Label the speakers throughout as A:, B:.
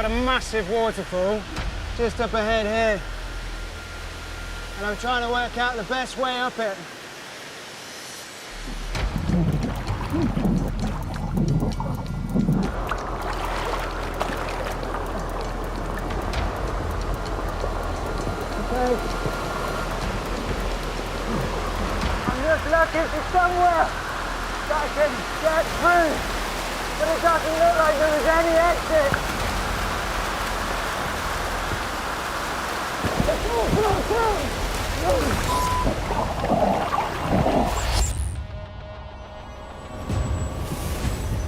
A: got a massive waterfall just up ahead here. And I'm trying to work out the best way up it. Okay. I'm just looking for somewhere that I can get through, but it doesn't look like there is any exit.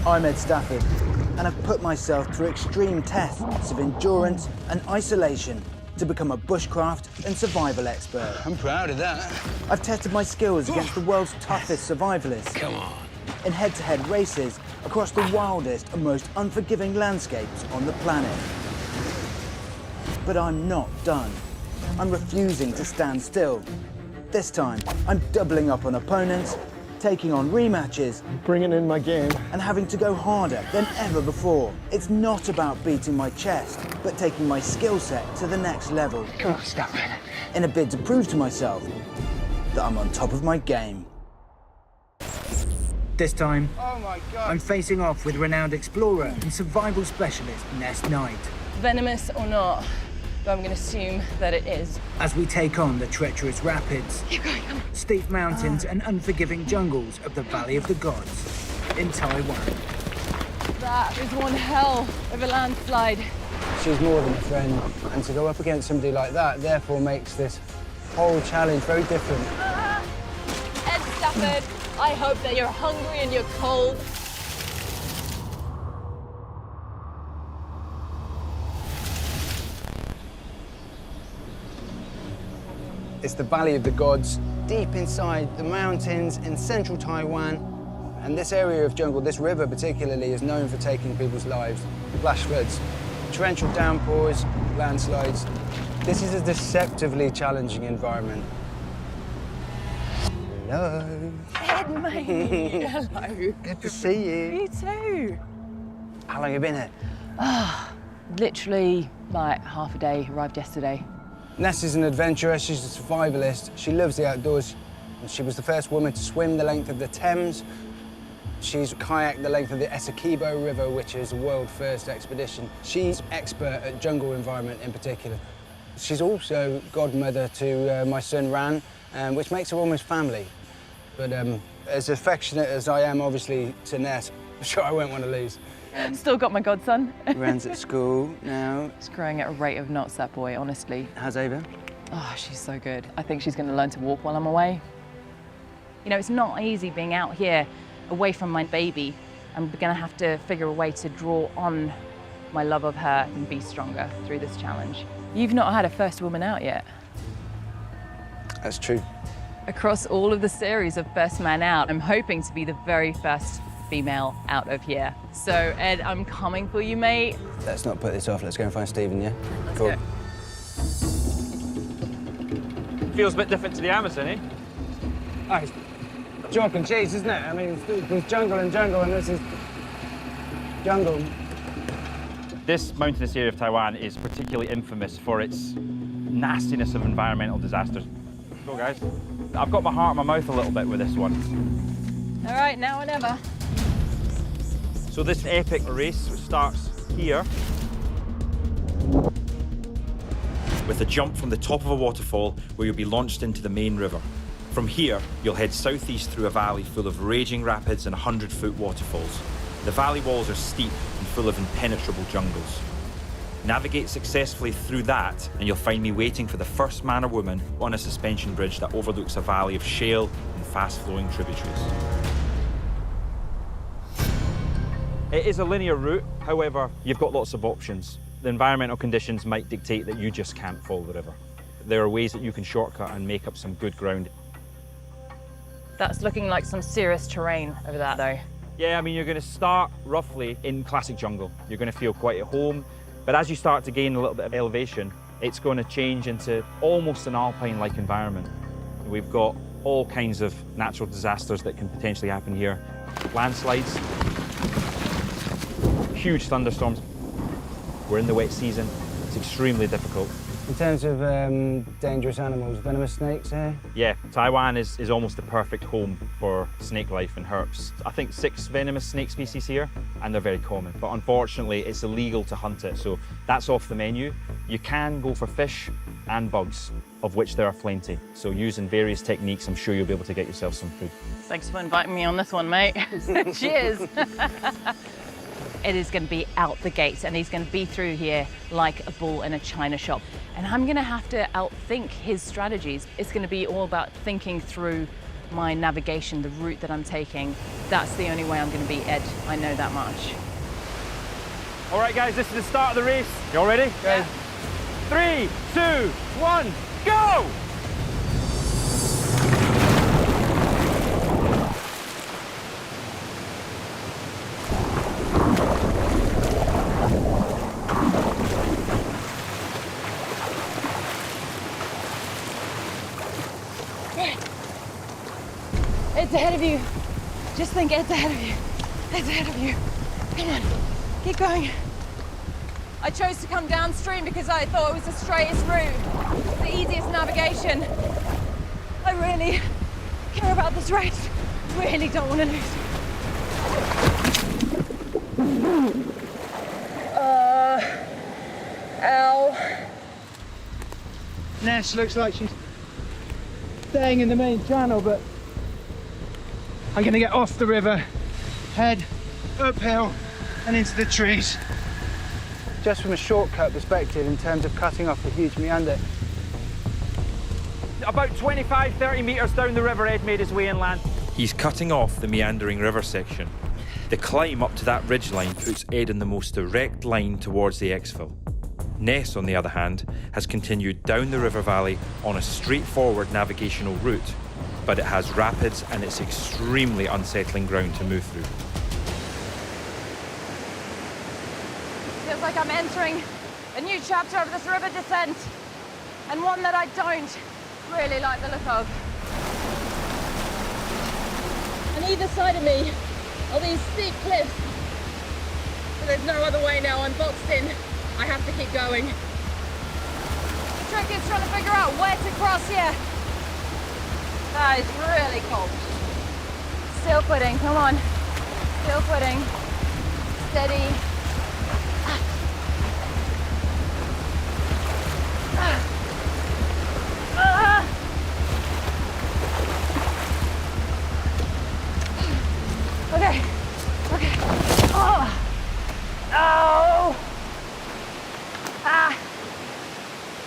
B: I'm Ed Stafford, and I've put myself through extreme tests of endurance and isolation to become a bushcraft and survival expert.
C: I'm proud of that.
B: I've tested my skills against the world's toughest survivalists.
C: Come on.
B: In head-to-head races across the wildest and most unforgiving landscapes on the planet. But I'm not done. I'm refusing to stand still. This time, I'm doubling up on opponents, taking on rematches,
A: Bringing in my game.
B: and having to go harder than ever before. It's not about beating my chest, but taking my skill set to the next level.
A: Come on, stop it.
B: In a bid to prove to myself that I'm on top of my game. This time,
A: Oh my God.
B: I'm facing off with renowned explorer and survival specialist Ness Knight,
D: Venomous or not, but I'm going to assume that it is.
B: as we take on the treacherous rapids, steep mountains and unforgiving jungles of the Valley of the Gods in Taiwan.
D: That is one hell of a landslide.
A: She's more than a friend, and to go up against somebody like that therefore makes this whole challenge very different.
D: Ed Stafford, I hope that you're hungry and you're cold.
A: It's the Valley of the Gods, deep inside the mountains in central Taiwan. And this area of jungle, this river particularly, is known for taking people's lives. Flash floods, torrential downpours, landslides. This is a deceptively challenging environment. Hello.
D: Ed, mate. Hello.
A: Good to see you.
D: You too.
A: How long have you been here?
D: Literally, like, half a day. Arrived yesterday.
A: Ness is an adventurer, she's a survivalist, she loves the outdoors, and she was the first woman to swim the length of the Thames. She's kayaked the length of the Essequibo River, which is a world-first expedition. She's expert at jungle environment in particular. She's also godmother to my son, Ran, which makes her almost family. But as affectionate as I am, obviously, to Ness, I'm sure I won't want to lose.
D: Still got my godson.
A: Ran's at school now.
D: He's growing at a rate of knots, that boy, honestly.
A: How's Ava?
D: Oh, she's so good. I think she's going to learn to walk while I'm away. You know, it's not easy being out here away from my baby. I'm going to have to figure a way to draw on my love of her and be stronger through this challenge. You've not had a first woman out yet.
A: That's true.
D: Across all of the series of First Man Out, I'm hoping to be the very first female out of here. So, Ed, I'm coming for you, mate.
A: Let's not put this off. Let's go and find Stephen, yeah?
D: Let's
A: Cool.
D: go.
E: Feels a bit different to the Amazon, eh?
A: Oh, it's chalk and cheese, isn't it? I mean, there's jungle and jungle, and this is jungle.
E: This mountainous area of Taiwan is particularly infamous for its nastiness of environmental disasters. Go, guys. I've got my heart in my mouth a little bit with this one.
D: All right, now or never.
E: So this epic race starts here with a jump from the top of a waterfall where you'll be launched into the main river. From here, you'll head southeast through a valley full of raging rapids and 100-foot waterfalls. The valley walls are steep and full of impenetrable jungles. Navigate successfully through that, and you'll find me waiting for the first man or woman on a suspension bridge that overlooks a valley of shale and fast-flowing tributaries. It is a linear route, however, you've got lots of options. The environmental conditions might dictate that you just can't follow the river. There are ways that you can shortcut and make up some good ground.
D: That's looking like some serious terrain over that, though.
E: Yeah, I mean, you're going to start roughly in classic jungle. You're going to feel quite at home, but as you start to gain a little bit of elevation, it's going to change into almost an alpine-like environment. We've got all kinds of natural disasters that can potentially happen here. Landslides, huge thunderstorms. We're in the wet season. It's extremely difficult.
A: In terms of dangerous animals, venomous snakes here?
E: Yeah, Taiwan is almost the perfect home for snake life and herps. I think 6 venomous snake species here, and they're very common. But unfortunately, it's illegal to hunt it, so that's off the menu. You can go for fish and bugs, of which there are plenty. So using various techniques, I'm sure you'll be able to get yourself some food.
D: Thanks for inviting me on this one, mate. Cheers. Ed is going to be out the gates and he's going to be through here like a bull in a china shop. And I'm going to have to outthink his strategies. It's going to be all about thinking through my navigation, the route that I'm taking. That's the only way I'm going to beat Ed. I know that much.
E: All right, guys, this is the start of the race. You all ready?
D: Yeah.
E: 3, 2, 1, go!
D: Ed's ahead of you. Just think Ed's ahead of you. Ed's ahead of you. Come on, keep going. I chose to come downstream because I thought it was the straightest route, the easiest navigation. I really care about this race. Really don't want to lose. Ow.
A: Ness looks like she's staying in the main channel, but I'm going to get off the river, head uphill and into the trees. Just from a shortcut perspective in terms of cutting off the huge meander.
E: About 25, 30 metres down the river, Ed made his way inland. He's cutting off the meandering river section. The climb up to that ridgeline puts Ed in the most direct line towards the exfil. Ness, on the other hand, has continued down the river valley on a straightforward navigational route, but it has rapids and it's extremely unsettling ground to move through.
D: Feels like I'm entering a new chapter of this river descent, and one that I don't really like the look of. On either side of me are these steep cliffs, but there's no other way now. I'm boxed in. I have to keep going. The trick is trying to figure out where to cross here. That is really cold. Still putting, come on. Still putting. Steady. Okay. Okay. Oh. Oh. Ah.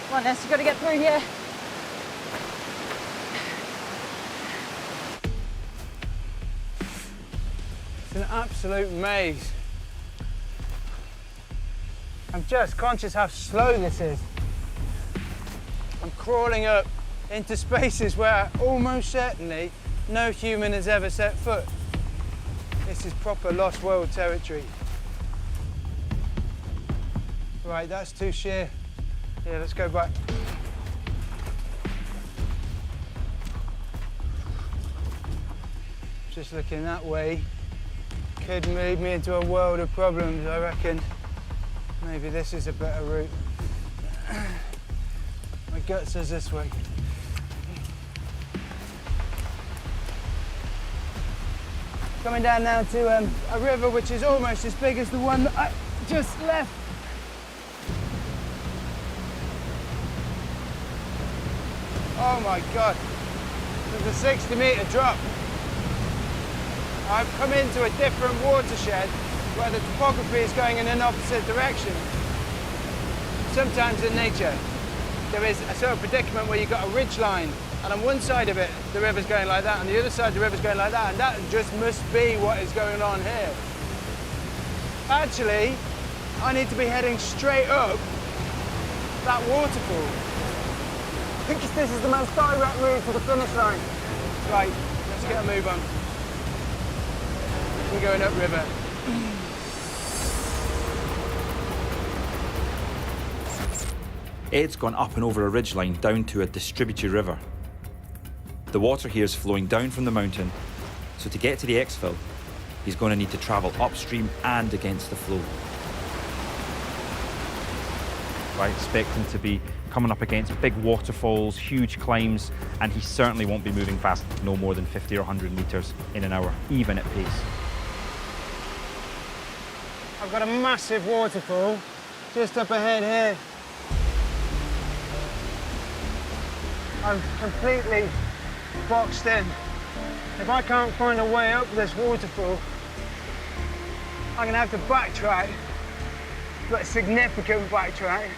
D: Come on, Ness, you gotta get through here.
A: It's an absolute maze. I'm just conscious how slow this is. I'm crawling up into spaces where almost certainly no human has ever set foot. This is proper lost world territory. Right, that's too sheer. Yeah, let's go back. Just looking that way could lead me into a world of problems, I reckon. Maybe this is a better route. My gut says this way. Coming down now to a river which is almost as big as the one that I just left. Oh my God, there's a 60-metre drop. I've come into a different watershed where the topography is going in an opposite direction. Sometimes in nature, there is a sort of predicament where you've got a ridge line, and on one side of it, the river's going like that, and the other side, the river's going like that, and that just must be what is going on here. Actually, I need to be heading straight up that waterfall. Because this is the most direct route to the finish line. Right, let's get a move on. We're going upriver.
E: Ed's gone up and over a ridgeline down to a distributary river. The water here is flowing down from the mountain, so to get to the exfil, he's going to need to travel upstream and against the flow. I expect him to be coming up against big waterfalls, huge climbs, and he certainly won't be moving fast, no more than 50 or 100 metres in an hour, even at pace.
A: I've got a massive waterfall just up ahead here. I'm completely boxed in. If I can't find a way up this waterfall, I'm gonna have to backtrack, but a significant backtrack.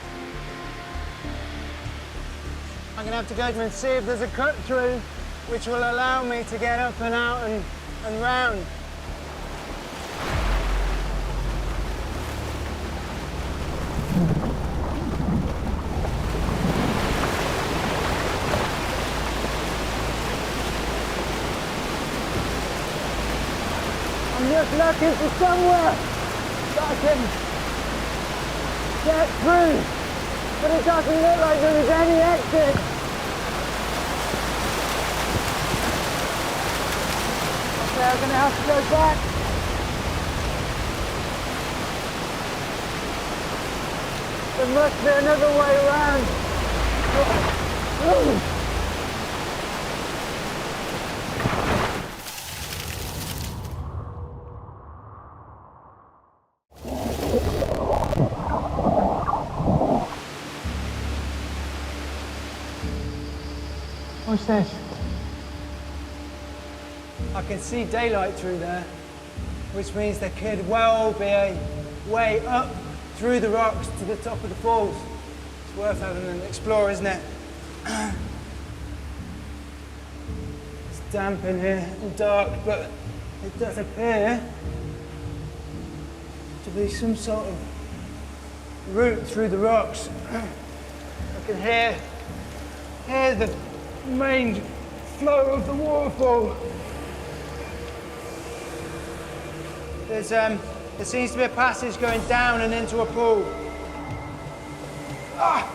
A: I'm gonna have to go and see if there's a cut through which will allow me to get up and out and round. I'm just looking for somewhere that I can get through, but it doesn't look like there is any exit. Okay, I'm gonna have to go back. There must be another way around. What's this? I can see daylight through there, which means there could well be a way up through the rocks to the top of the falls. It's worth having an explore, isn't it? It's damp in here and dark, but it does appear to be some sort of route through the rocks. I can hear the main flow of the waterfall. There seems to be a passage going down and into a pool. Ah!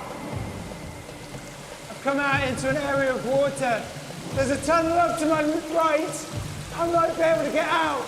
A: I've come out into an area of water. There's a tunnel up to my right. I might be able to get out.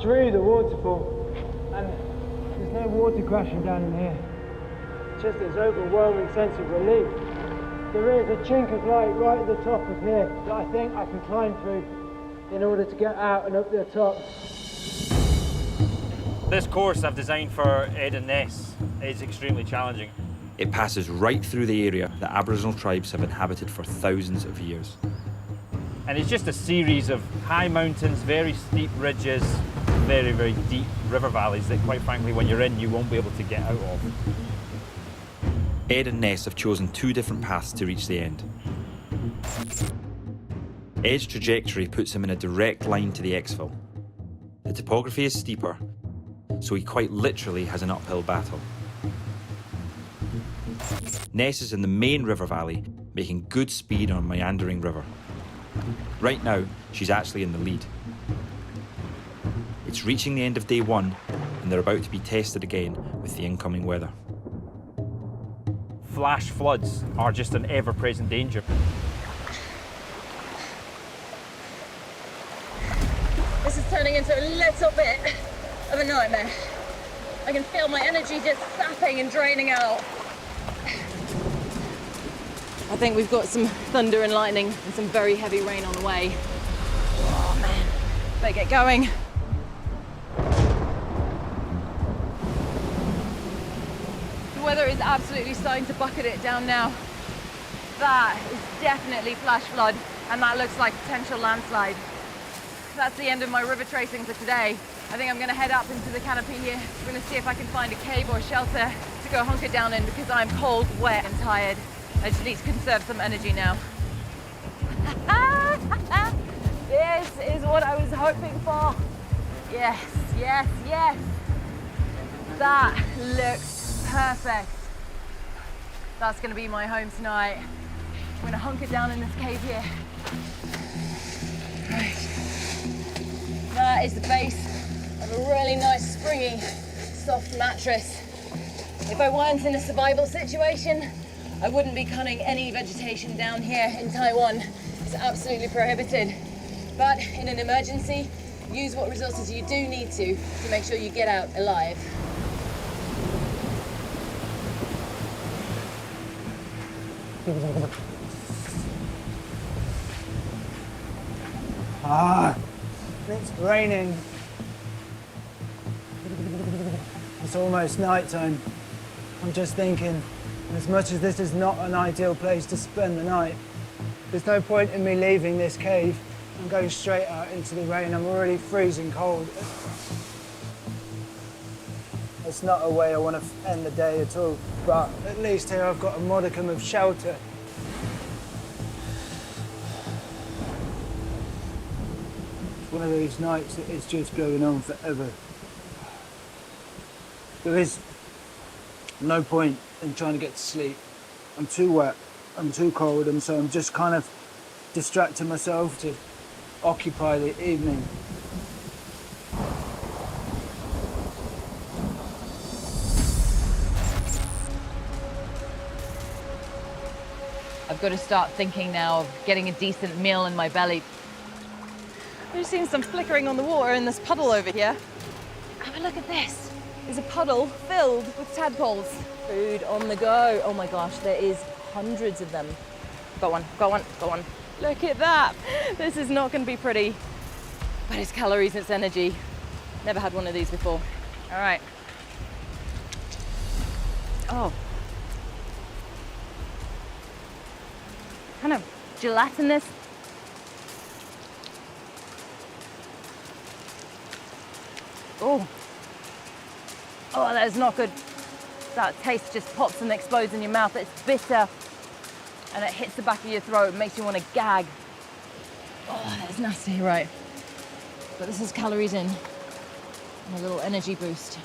A: Through the waterfall, and there's no water crashing down in here. It's just this overwhelming sense of relief. There is a chink of light right at the top of here that I think I can climb through in order to get out and up the top.
E: This course I've designed for Ed and Ness is extremely challenging. It passes right through the area that Aboriginal tribes have inhabited for thousands of years. And it's just a series of high mountains, very steep ridges, very, very deep river valleys that, quite frankly, when you're in, you won't be able to get out of. Ed and Ness have chosen two different paths to reach the end. Ed's trajectory puts him in a direct line to the exfil. The topography is steeper, so he quite literally has an uphill battle. Ness is in the main river valley, making good speed on a meandering river. Right now, she's actually in the lead. It's reaching the end of day one, and they're about to be tested again with the incoming weather. Flash floods are just an ever-present danger.
D: This is turning into a little bit of a nightmare. I can feel my energy just sapping and draining out. I think we've got some thunder and lightning and some very heavy rain on the way. Oh man, better get going. The weather is absolutely starting to bucket it down now. That is definitely flash flood, and that looks like potential landslide. That's the end of my river tracing for today. I think I'm gonna head up into the canopy here. I'm gonna see if I can find a cave or a shelter to go hunker down in because I'm cold, wet, and tired. I just need to conserve some energy now. This is what I was hoping for. Yes, yes, yes. That looks perfect. That's gonna be my home tonight. I'm gonna hunker down in this cave here. Right. That is the base of a really nice, springy, soft mattress. If I weren't in a survival situation, I wouldn't be cutting any vegetation down here in Taiwan. It's absolutely prohibited. But in an emergency, use what resources you do need to make sure you get out alive.
A: It's raining. It's almost night time. I'm just thinking, as much as this is not an ideal place to spend the night, there's no point in me leaving this cave and going straight out into the rain. I'm already freezing cold. It's not a way I want to end the day at all, but at least here I've got a modicum of shelter. It's one of these nights that is just going on forever. There is no point in trying to get to sleep. I'm too wet, I'm too cold, and so I'm just kind of distracting myself to occupy the evening.
D: I've got to start thinking now of getting a decent meal in my belly. I've just seen some flickering on the water in this puddle over here. Have a look at this. There's a puddle filled with tadpoles. Food on the go. Oh my gosh, there is hundreds of them. Go on, go on, go on. Look at that. This is not going to be pretty, but it's calories, it's energy. Never had one of these before. All right. Oh. Kind of gelatinous. Oh. Oh, that is not good. That taste just pops and explodes in your mouth. It's bitter and it hits the back of your throat and makes you want to gag. Oh, that's nasty, right. But this is calories in and a little energy boost.